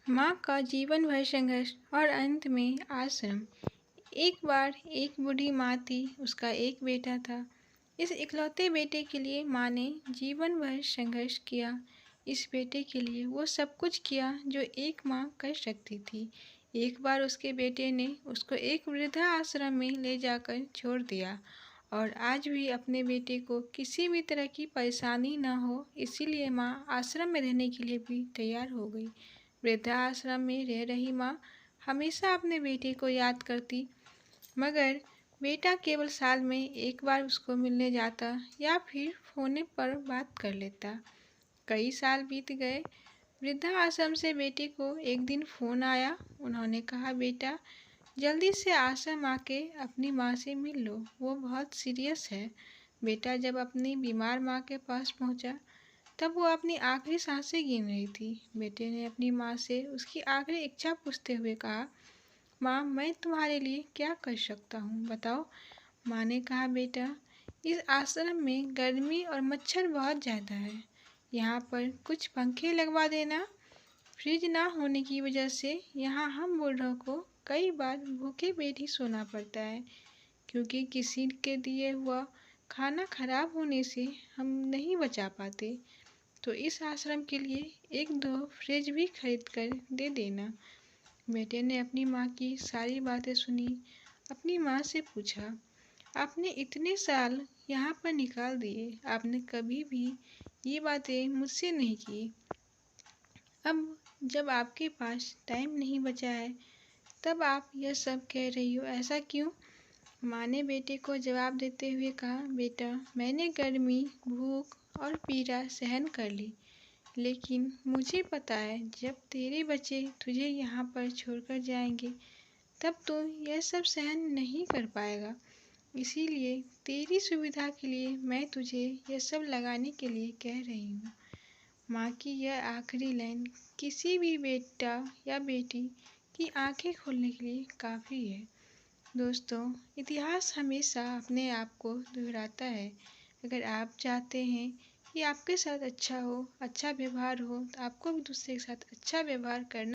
माँ का जीवन भर संघर्ष और अंत में आश्रम। एक बार एक बूढ़ी माँ थी, उसका एक बेटा था। इस इकलौते बेटे के लिए माँ ने जीवन भर संघर्ष किया। इस बेटे के लिए वो सब कुछ किया जो एक माँ कर सकती थी। एक बार उसके बेटे ने उसको एक वृद्धा आश्रम में ले जाकर छोड़ दिया और आज भी अपने बेटे को किसी भी तरह की परेशानी न हो, इसीलिए माँ आश्रम में रहने के लिए भी तैयार हो गई। वृद्धाश्रम में रह रही माँ हमेशा अपने बेटे को याद करती, मगर बेटा केवल साल में एक बार उसको मिलने जाता या फिर फोन पर बात कर लेता। कई साल बीत गए। वृद्धाश्रम से बेटे को एक दिन फोन आया। उन्होंने कहा, बेटा जल्दी से आश्रम आके अपनी माँ से मिल लो, वो बहुत सीरियस है। बेटा जब अपनी बीमार माँ के पास पहुँचा तब वो अपनी आखिरी सांसें गिन रही थी। बेटे ने अपनी माँ से उसकी आखिरी इच्छा पूछते हुए कहा, माँ मैं तुम्हारे लिए क्या कर सकता हूँ, बताओ। माँ ने कहा, बेटा इस आश्रम में गर्मी और मच्छर बहुत ज़्यादा है, यहाँ पर कुछ पंखे लगवा देना। फ्रिज ना होने की वजह से यहाँ हम बूढ़ों को कई बार भूखे पेट ही सोना पड़ता है, क्योंकि किसी के दिए हुआ खाना खराब होने से हम नहीं बचा पाते। तो इस आश्रम के लिए एक दो फ्रिज भी खरीद कर दे देना। बेटे ने अपनी माँ की सारी बातें सुनी। अपनी माँ से पूछा, आपने इतने साल यहाँ पर निकाल दिए, आपने कभी भी ये बातें मुझसे नहीं की। अब जब आपके पास टाइम नहीं बचा है तब आप यह सब कह रही हो, ऐसा क्यों? माँ ने बेटे को जवाब देते हुए कहा, बेटा मैंने गर्मी, भूख और पीड़ा सहन कर ली, लेकिन मुझे पता है जब तेरे बच्चे तुझे यहाँ पर छोड़कर जाएंगे तब तू यह सब सहन नहीं कर पाएगा। इसीलिए तेरी सुविधा के लिए मैं तुझे यह सब लगाने के लिए कह रही हूँ। माँ की यह आखिरी लाइन किसी भी बेटा या बेटी की आंखें खोलने के लिए काफ़ी है। दोस्तों, इतिहास हमेशा अपने आप को दोहराता है। अगर आप चाहते हैं कि आपके साथ अच्छा हो, अच्छा व्यवहार हो, तो आपको भी दूसरे के साथ अच्छा व्यवहार करना